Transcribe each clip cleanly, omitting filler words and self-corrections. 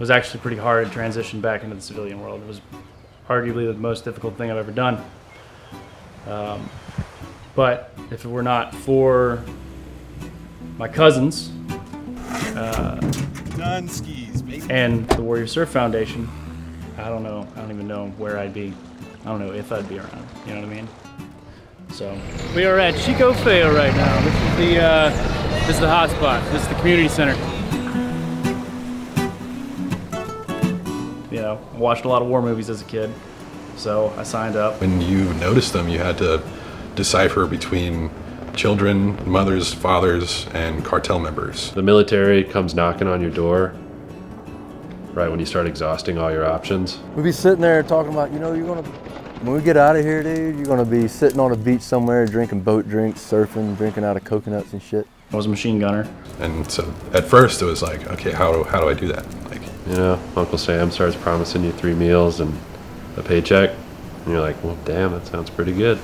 was actually pretty hard to transition back into the civilian world. It was arguably the most difficult thing I've ever done. But if it were not for my cousins and the Warrior Surf Foundation, I don't know. I don't even know where I'd be. I don't know if I'd be around. You know what I mean? So we are at Chico Feo right now. This is the hot spot. This is the community center. You know, I watched a lot of war movies as a kid, so I signed up. When you noticed them, you had to decipher between children, mothers, fathers, and cartel members. The military comes knocking on your door right when you start exhausting all your options. We'd be sitting there talking about, when we get out of here, dude, you're gonna be sitting on a beach somewhere drinking boat drinks, surfing, drinking out of coconuts and shit. I was a machine gunner. And so at first it was like, okay, how do I do that? Like, you know, Uncle Sam starts promising you 3 meals and a paycheck, and you're like, well, damn, that sounds pretty good.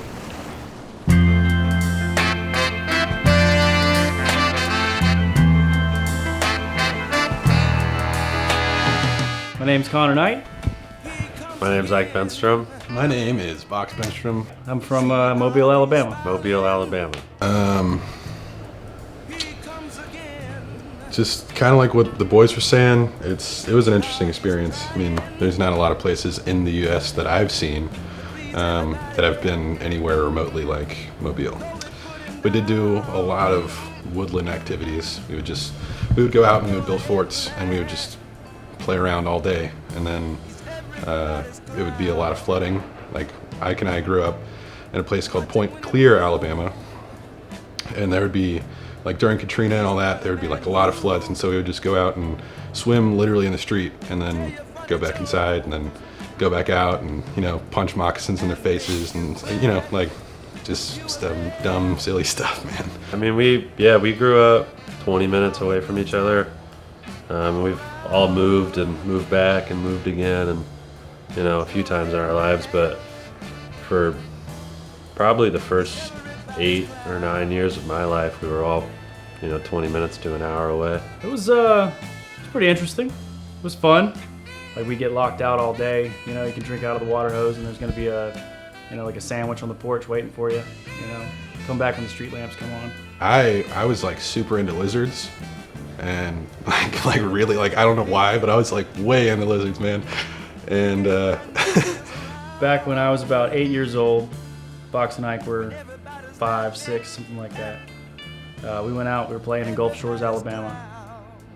My name's Connor Knight. My name's Ike Benstrom. my name is Box Benstrom. I'm from Mobile, Alabama. Mobile, Alabama. Just kind of like what the boys were saying, it was an interesting experience. I mean, there's not a lot of places in the U.S. that I've seen that have been anywhere remotely like Mobile. We did do a lot of woodland activities. We would go out and we would build forts and we would just play around all day. And then it would be a lot of flooding. Like Ike and I grew up in a place called Point Clear, Alabama, and there would be, like during Katrina and all that, there would be like a lot of floods, and so we would just go out and swim literally in the street and then go back inside and then go back out and, punch moccasins in their faces and, like just dumb, silly stuff, man. I mean, we grew up 20 minutes away from each other. We've all moved and moved back and moved again and, a few times in our lives, but for probably the first 8 or 9 years of my life, we were all, 20 minutes to an hour away. It was pretty interesting. It was fun. Like we get locked out all day. You can drink out of the water hose, and there's gonna be like a sandwich on the porch waiting for you. Come back when the street lamps come on. I was like super into lizards, and like really, like I don't know why, but I was like way into lizards, man. And back when I was about 8 years old, Box and Ike were 5, 6, something like that. We went out, we were playing in Gulf Shores, Alabama,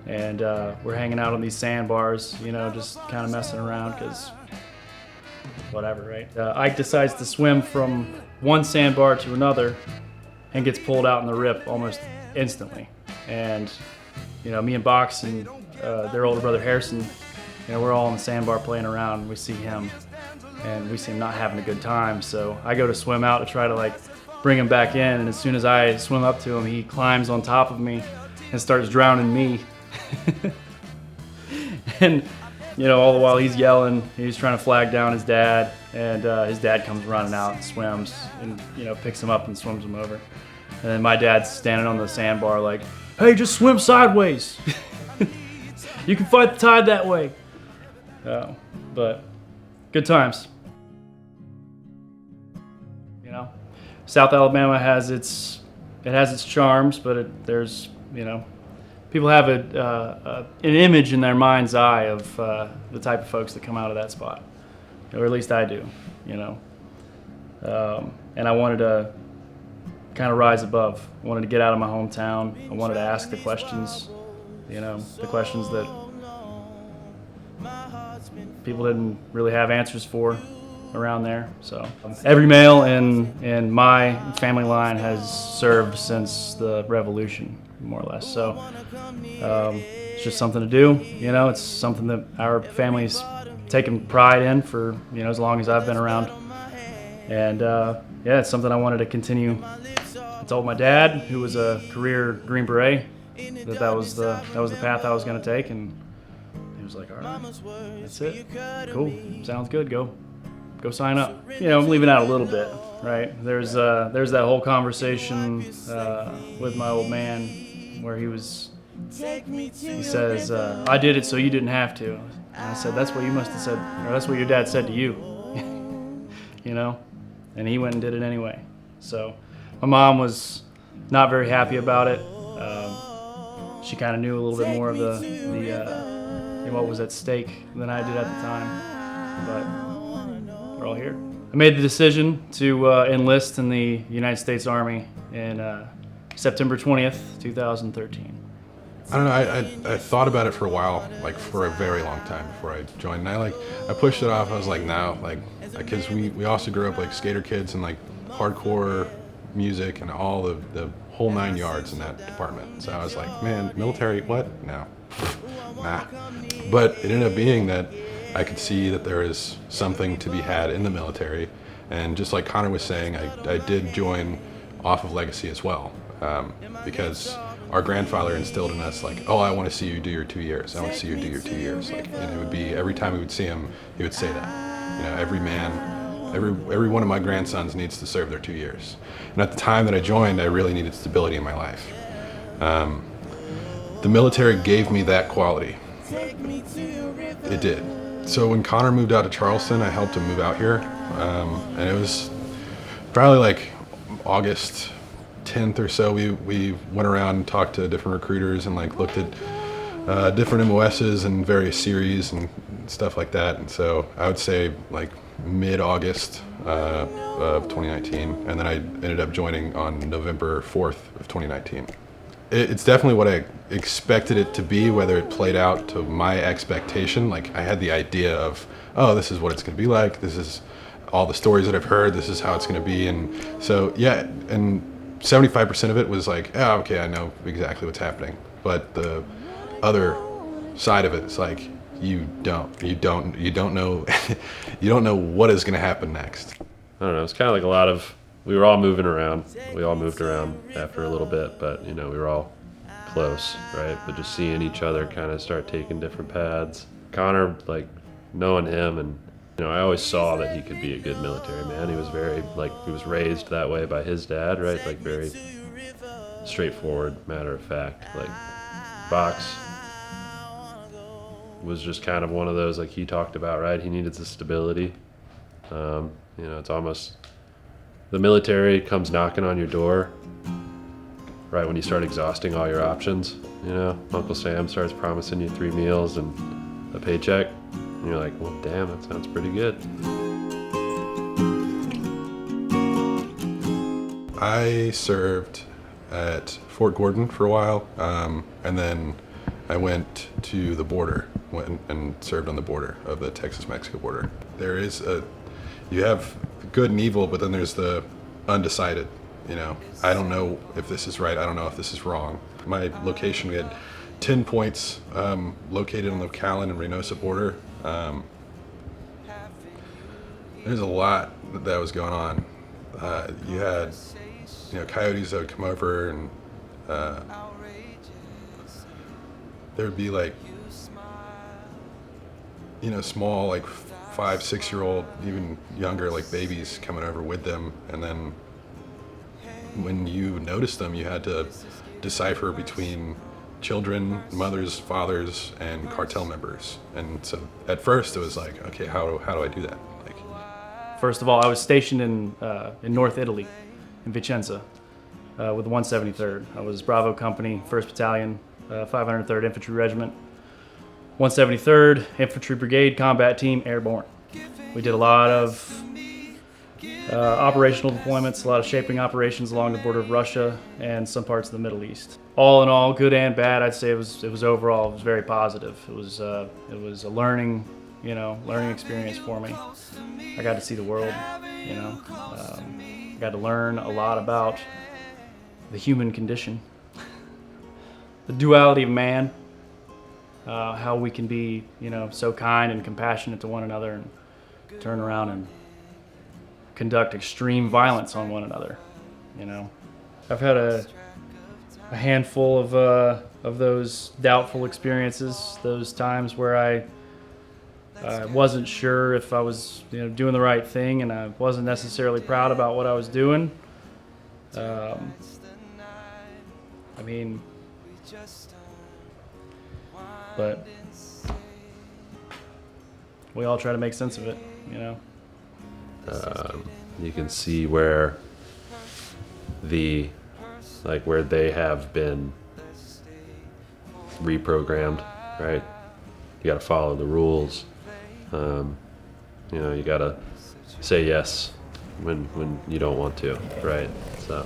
and we're hanging out on these sandbars, just kind of messing around because whatever, right? Ike decides to swim from one sandbar to another and gets pulled out in the rip almost instantly. And, me and Box and their older brother Harrison, we're all on the sandbar playing around. We see him, and we see him not having a good time. So I go to swim out to try to bring him back in, and as soon as I swim up to him, he climbs on top of me and starts drowning me. And all the while he's yelling, he's trying to flag down his dad, and his dad comes running out and swims and picks him up and swims him over. And then my dad's standing on the sandbar like, hey, just swim sideways. You can fight the tide that way. But good times. South Alabama has its charms, but there's people have an image in their mind's eye of the type of folks that come out of that spot, or at least I do, and I wanted to kind of rise above. I wanted to get out of my hometown. I wanted to ask the questions, the questions that people didn't really have answers for around there. So every male in my family line has served since the Revolution, more or less. So it's just something to do. It's something that our family's taken pride in for as long as I've been around. And it's something I wanted to continue. I told my dad, who was a career Green Beret, that was the path I was going to take, and he was like, all right, that's it. Cool, sounds good. Go sign up. I'm leaving out a little bit, right? There's that whole conversation with my old man where he was He says, I did it so you didn't have to. And I said, that's what you must have said, or that's what your dad said to you. You know? And he went and did it anyway. So my mom was not very happy about it. She kind of knew a little bit more of the what was at stake than I did at the time. But we're all here. I made the decision to enlist in the United States Army in September 20th, 2013. I don't know. I thought about it for a while, like for a very long time before I joined. And I pushed it off. I was like, no, like, because we also grew up like skater kids and like hardcore music and all the whole 9 yards in that department. So I was like, man, military, what? No, nah. But it ended up being that I could see that there is something to be had in the military. And just like Connor was saying, I did join off of legacy as well, because our grandfather instilled in us like, oh, I want to see you do your 2 years. I want to see you do your 2 years. Like, and it would be every time we would see him, he would say that. You know, every one of my grandsons needs to serve their 2 years. And at the time that I joined, I really needed stability in my life. The military gave me that quality. It did. So when Connor moved out to Charleston, I helped him move out here. And it was probably like August 10th or so, we went around and talked to different recruiters and like looked at different MOSs and various series and stuff like that. And so I would say like mid-August of 2019, and then I ended up joining on November 4th of 2019. It's definitely what I expected it to be. Whether it played out to my expectation, like I had the idea of, oh, this is what it's going to be like. This is all the stories that I've heard. This is how it's going to be. And so, yeah, and 75% of it was like, oh, okay, I know exactly what's happening. But the other side of it is like, you don't know, you don't know what is going to happen next. I don't know. It's kind of like we were all moving around. We all moved around after a little bit, but you know, we were all close, right? But just seeing each other kind of start taking different paths. Connor, like knowing him, and you know, I always saw that he could be a good military man. He was very, like, he was raised that way by his dad, right? Like very straightforward, matter of fact. Like Box was just kind of one of those, like he talked about, right? He needed the stability. You know, it's almost, the military comes knocking on your door right when you start exhausting all your options. You know, Uncle Sam starts promising you 3 meals and a paycheck. And you're like, well, damn, that sounds pretty good. I served at Fort Gordon for a while, and then I went to the border, went and served on the border of the Texas-Mexico border. There is you have good and evil, but then there's the undecided. You know, I don't know if this is right. I don't know if this is wrong. My location, we had 10 points located on the Callan and Reynosa border. There's a lot that was going on. You had, you know, coyotes that would come over, and there would be like, you know, small, like 5, 6-year-old, even younger, like babies coming over with them. And then when you noticed them, you had to decipher between children, mothers, fathers, and cartel members. And so at first it was like, okay, how do I do that? Like, First of all, I was stationed in North Italy, in Vicenza, with the 173rd. I was Bravo Company, 1st Battalion, 503rd Infantry Regiment, 173rd Infantry Brigade Combat Team, Airborne. We did a lot of operational deployments, a lot of shaping operations along the border of Russia and some parts of the Middle East. All in all, good and bad, I'd say it was overall, it was very positive. It was a learning experience for me. I got to see the world, you know. I got to learn a lot about the human condition, the duality of man, how we can be, you know, so kind and compassionate to one another and turn around and conduct extreme violence on one another, you know. I've had a handful of those doubtful experiences, those times where I wasn't sure if I was, you know, doing the right thing, and I wasn't necessarily proud about what I was doing. I mean, but we all try to make sense of it, you know. You can see where where they have been reprogrammed, right? You got to follow the rules. You got to say yes when you don't want to, right? So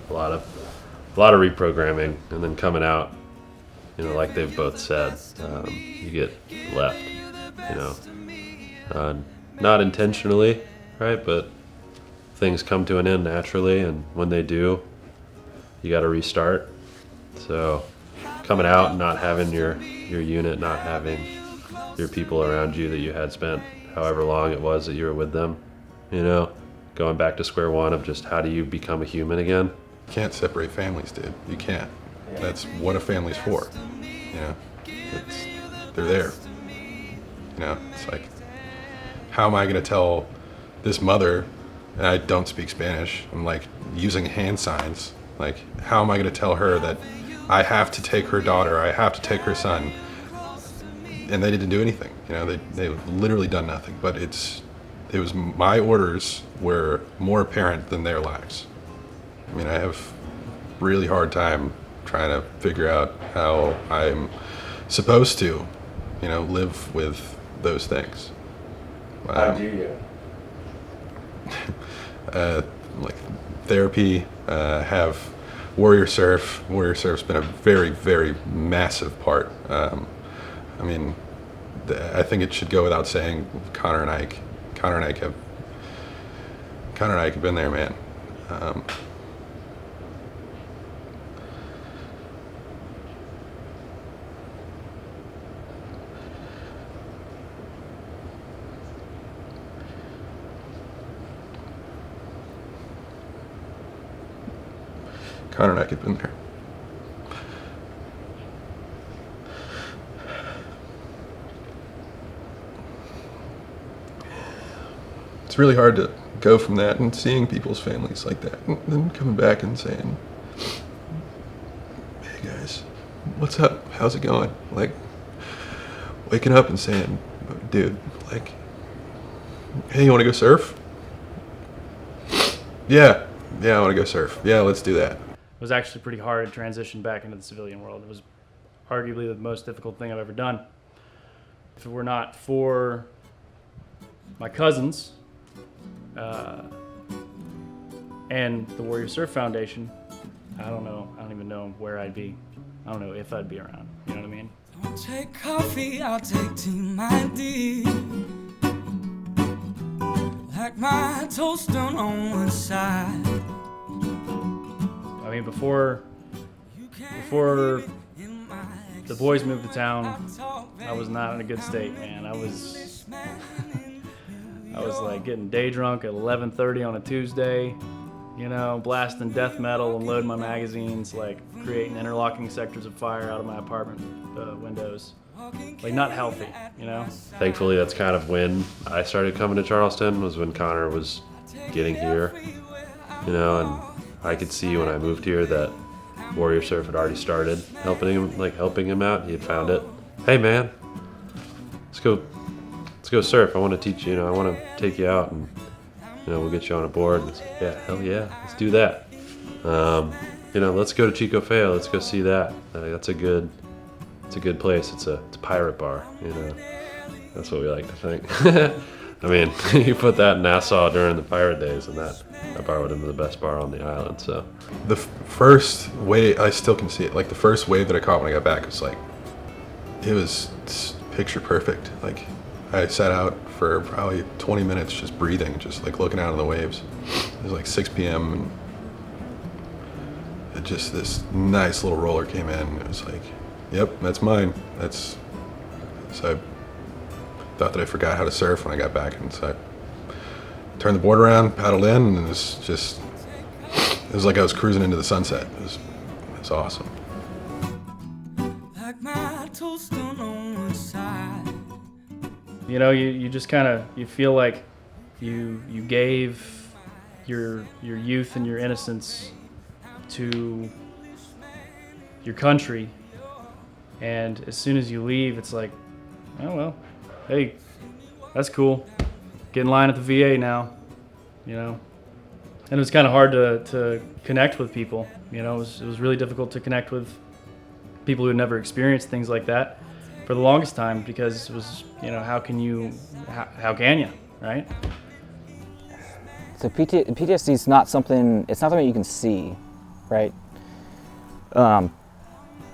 a lot of reprogramming, and then coming out, like they've both said, you get left, not intentionally, right? But things come to an end naturally, and when they do, you got to restart. So coming out and not having your unit, not having your people around you that you had spent however long it was that you were with them, going back to square one of just how do you become a human again. You can't separate families, dude. You can't. That's what a family's for. They're there. It's like, how am I going to tell this mother, and I don't speak Spanish, I'm like using hand signs, like how am I going to tell her that I have to take her daughter, I have to take her son, and they didn't do anything. They've literally done nothing, but it was my orders were more apparent than their lives. I have really hard time trying to figure out how I'm supposed to, live with those things. How do you? Like therapy, have Warrior Surf. Warrior Surf's been a very, very massive part. I think it should go without saying, Connor and Ike have been there, man. Connor and Ike have been there. It's really hard to go from that and seeing people's families like that, and then coming back and saying, hey guys, what's up? How's it going? Like, waking up and saying, dude, like, hey, you want to go surf? Yeah, I want to go surf. Yeah, let's do that. It was actually pretty hard to transition back into the civilian world. It was arguably the most difficult thing I've ever done. If it were not for my cousins and the Warrior Surf Foundation, I don't even know where I'd be. I don't know if I'd be around. You know what I mean? Don't take coffee, I'll take tea, my dear. Like my toast on one side. I mean, before the boys moved to town, I was not in a good state, man. I was like getting day drunk at 11:30 on a Tuesday, blasting death metal and loading my magazines, like creating interlocking sectors of fire out of my apartment windows. Like, not healthy, Thankfully, that's kind of when I started coming to Charleston, was when Connor was getting here, and I could see when I moved here that Warrior Surf had already started helping him out. He had found it. Hey man, let's go surf. I want to teach you. I want to take you out, and we'll get you on a board. And yeah, hell yeah, let's do that. Let's go to Chico Feo. Let's go see that. It's a good place. It's a pirate bar. That's what we like to think. I mean, you put that in Nassau during the pirate days, and that bar would have been the best bar on the island. So the first wave, I still can see it. Like the first wave that I caught when I got back was like, it was picture perfect. Like I sat out for probably 20 minutes just breathing, just like looking out on the waves. It was like 6 p.m. and just this nice little roller came in. And it was like, yep, that's mine. So I thought that I forgot how to surf when I got back, and so I turned the board around, paddled in, and it was like I was cruising into the sunset. It was awesome. Like my toast on one side. You just kind of, you feel like you gave your youth and your innocence to your country, And as soon as you leave, it's like, oh well, hey, that's cool. Get in line at the VA now, you know. And it was kind of hard to connect with people, you know. It was really difficult to connect with people who had never experienced things like that for the longest time, because it was, you know, how can you, right? So PTSD is not something, it's not something you can see, right?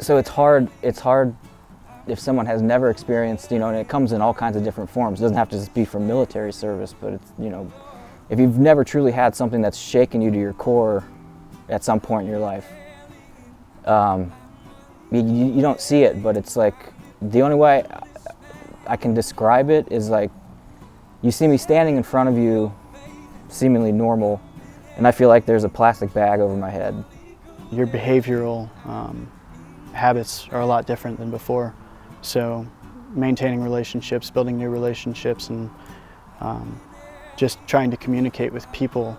So it's hard if someone has never experienced, you know, and it comes in all kinds of different forms. It doesn't have to just be from military service, but it's, you know, if you've never truly had something that's shaken you to your core at some point in your life, you don't see it, but it's like, the only way I can describe it is like, you see me standing in front of you, seemingly normal, and I feel like there's a plastic bag over my head. Your behavioral habits are a lot different than before. So maintaining relationships, building new relationships, and just trying to communicate with people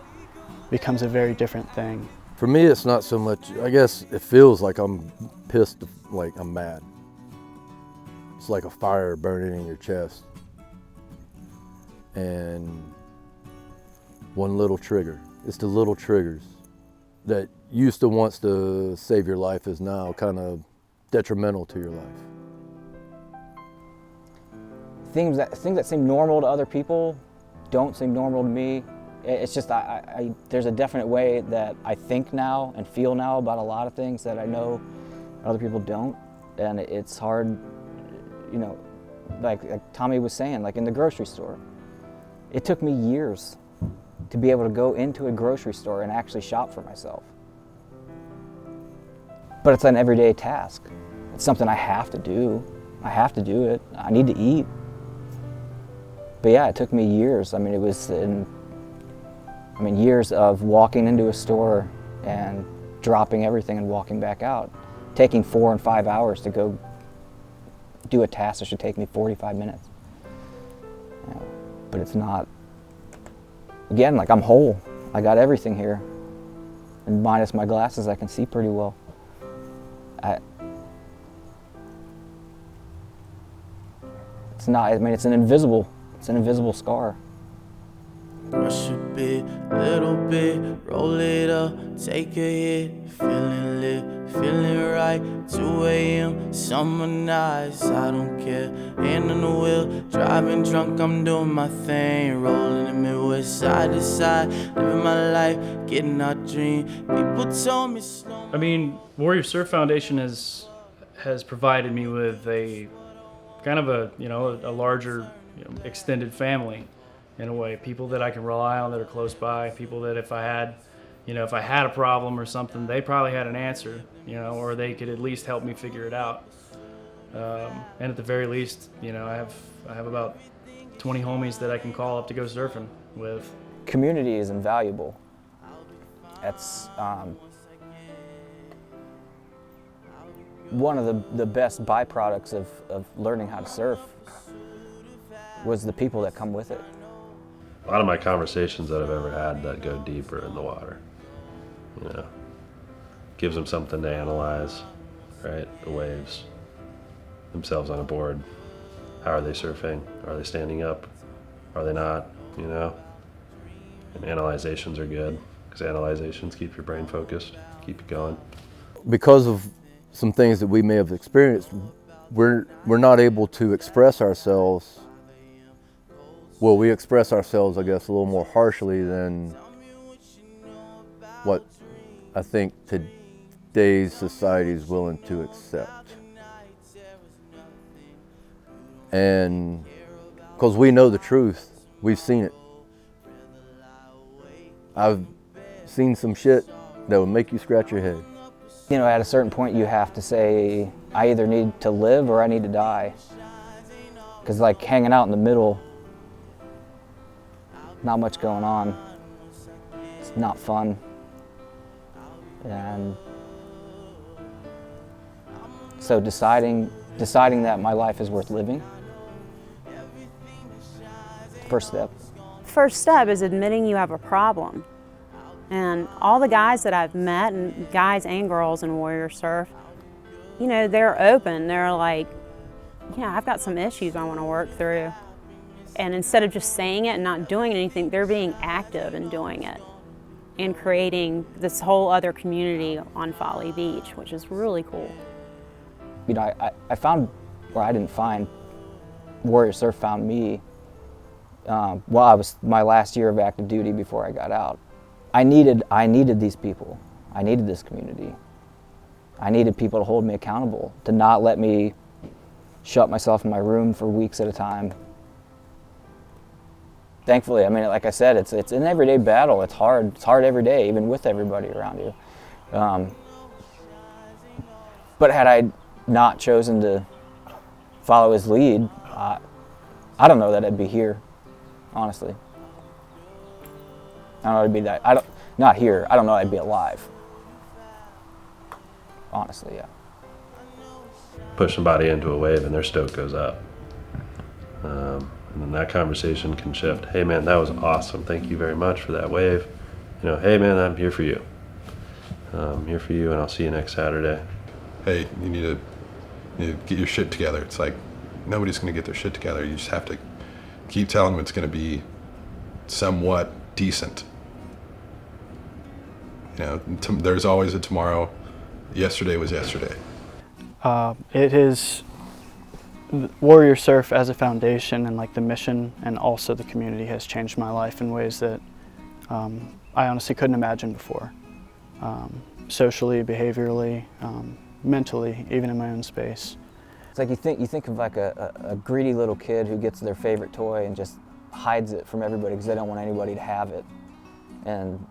becomes a very different thing. For me, it's not so much, I guess it feels like I'm pissed, like I'm mad. It's like a fire burning in your chest. And one little trigger. It's the little triggers that used to wants to save your life is now kind of detrimental to your life. Things that seem normal to other people don't seem normal to me. It's just, there's a definite way that I think now and feel now about a lot of things that I know other people don't. And it's hard, you know, like Tommy was saying, like in the grocery store. It took me years to be able to go into a grocery store and actually shop for myself. But it's an everyday task. It's something I have to do. I have to do it. I need to eat. But yeah, it took me years. I mean, it was years of walking into a store and dropping everything and walking back out. Taking 4 and 5 hours to go do a task that should take me 45 minutes. You know, but it's not, again, like I'm whole. I got everything here. And minus my glasses, I can see pretty well. It's not, I mean, it's an invisible scar. Brush a bit, little bit, roll it up, take a hit, feeling lit, feeling right. 2 a.m., summer nights, I don't care. Hand on the wheel, driving drunk, I'm doing my thing. Rolling the Midwest side to side, living my life, getting our dream. People told me slow. I mean, Warrior Surf Foundation has provided me with a kind of a, you know, a larger, you know, extended family in a way. People that I can rely on that are close by. People that if I had a problem or something, they probably had an answer, you know, or they could at least help me figure it out. And at the very least, you know, I have about 20 homies that I can call up to go surfing with. Community is invaluable. That's one of the best byproducts of learning how to surf was the people that come with it. A lot of my conversations that I've ever had that go deeper in the water, you know, gives them something to analyze, right? The waves themselves on a board. How are they surfing? Are they standing up? Are they not? You know? And analyzations are good because analyzations keep your brain focused, keep you going. Because of some things that we may have experienced, we're not able to express ourselves. Well, we express ourselves, I guess, a little more harshly than what I think today's society is willing to accept. And because we know the truth, we've seen it. I've seen some shit that would make you scratch your head. You know, at a certain point you have to say, I either need to live or I need to die. Because like hanging out in the middle, not much going on. It's not fun. And so deciding that my life is worth living, first step. First step is admitting you have a problem. And all the guys that I've met, and guys and girls in Warrior Surf, you know, they're open. They're like, yeah, I've got some issues I want to work through. And instead of just saying it and not doing anything, they're being active and doing it and creating this whole other community on Folly Beach, which is really cool. You know, I found, or I didn't find, Warrior Surf found me while I was my last year of active duty before I got out. I needed these people. I needed this community. I needed people to hold me accountable, to not let me shut myself in my room for weeks at a time. Thankfully, I mean, like I said, it's an everyday battle. It's hard every day, even with everybody around you. But had I not chosen to follow his lead, I don't know that I'd be here, honestly. I don't know I'd be that. Not here. I don't know I'd be alive. Honestly, yeah. Push somebody into a wave and their stoke goes up. And then that conversation can shift. Hey man, that was awesome. Thank you very much for that wave. You know, hey man, I'm here for you. I'm here for you, and I'll see you next Saturday. Hey, you need to get your shit together. It's like nobody's going to get their shit together. You just have to keep telling them it's going to be somewhat decent. You know, there's always a tomorrow. Yesterday was yesterday. It is Warrior Surf as a foundation, and like the mission and also the community has changed my life in ways that I honestly couldn't imagine before. Socially, behaviorally, mentally, even in my own space. It's like you think of like a greedy little kid who gets their favorite toy and just hides it from everybody because they don't want anybody to have it. And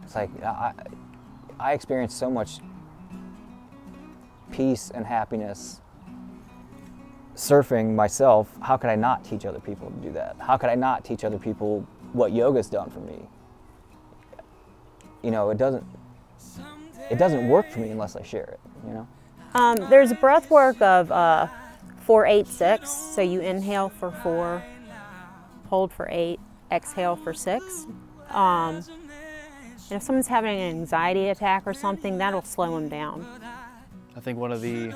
it's like I experienced so much peace and happiness surfing myself. How could I not teach other people to do that? How could I not teach other people what yoga's done for me? You know, it doesn't work for me unless I share it, you know? There's breath work of 4-8-6. So you inhale for 4, hold for 8, exhale for 6. And if someone's having an anxiety attack or something, that'll slow them down. I think one of the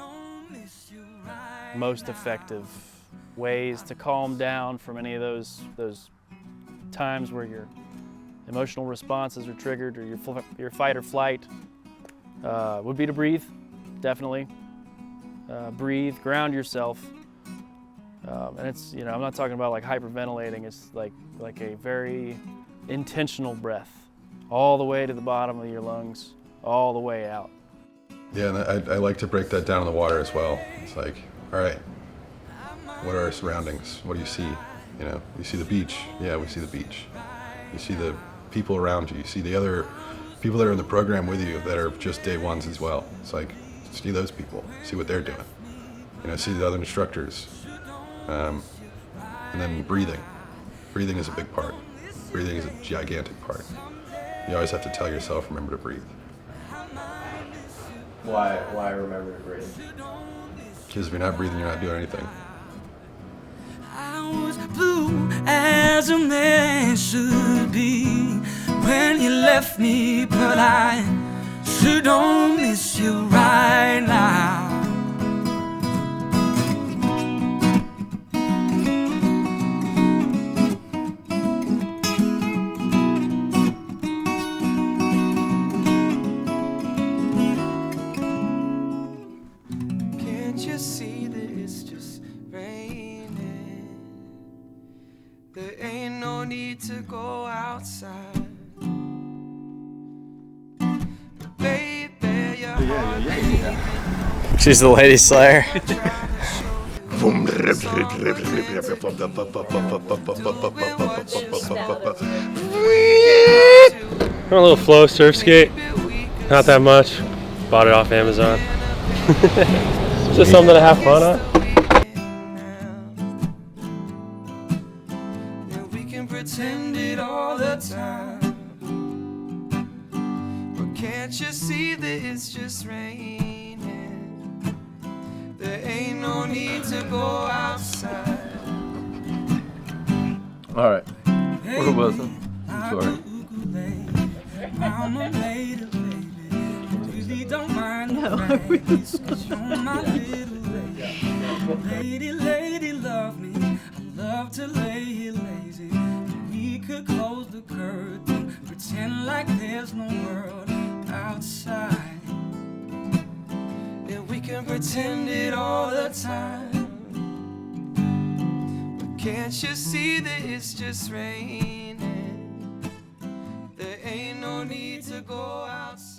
most effective ways to calm down from any of those times where your emotional responses are triggered or your fight or flight would be to breathe, definitely. Breathe, ground yourself. And it's, you know, I'm not talking about like hyperventilating. It's like a very intentional breath, all the way to the bottom of your lungs, all the way out. Yeah, and I like to break that down in the water as well. It's like, all right, what are our surroundings? What do you see? You know, you see the beach. Yeah, we see the beach. You see the people around you. You see the other people that are in the program with you that are just day ones as well. It's like, see those people, see what they're doing. You know, see the other instructors. And then breathing. Breathing is a big part. Breathing is a gigantic part. You always have to tell yourself, remember to breathe. Why remember to breathe? Because if you're not breathing, you're not doing anything. I was blue as a man should be when you left me, but I sure don't miss you right now. Can't you see that it's just raining? There ain't no need to go outside. But baby, your heart She's the lady slayer. A little flow surf skate, not that much. Bought it off Amazon. Just something to have fun on. we can pretend it all the time. But can't you see that it's just raining? There ain't no need to go outside. All right. What was it? I'm sorry. I'm a lady, baby. Really don't mind. No. Lady, lady, love me. I love to lay here lazy. We could close the curtain, pretend like there's no world outside. Yeah, we can pretend it all the time. But can't you see that it's just raining? There ain't no need to go outside.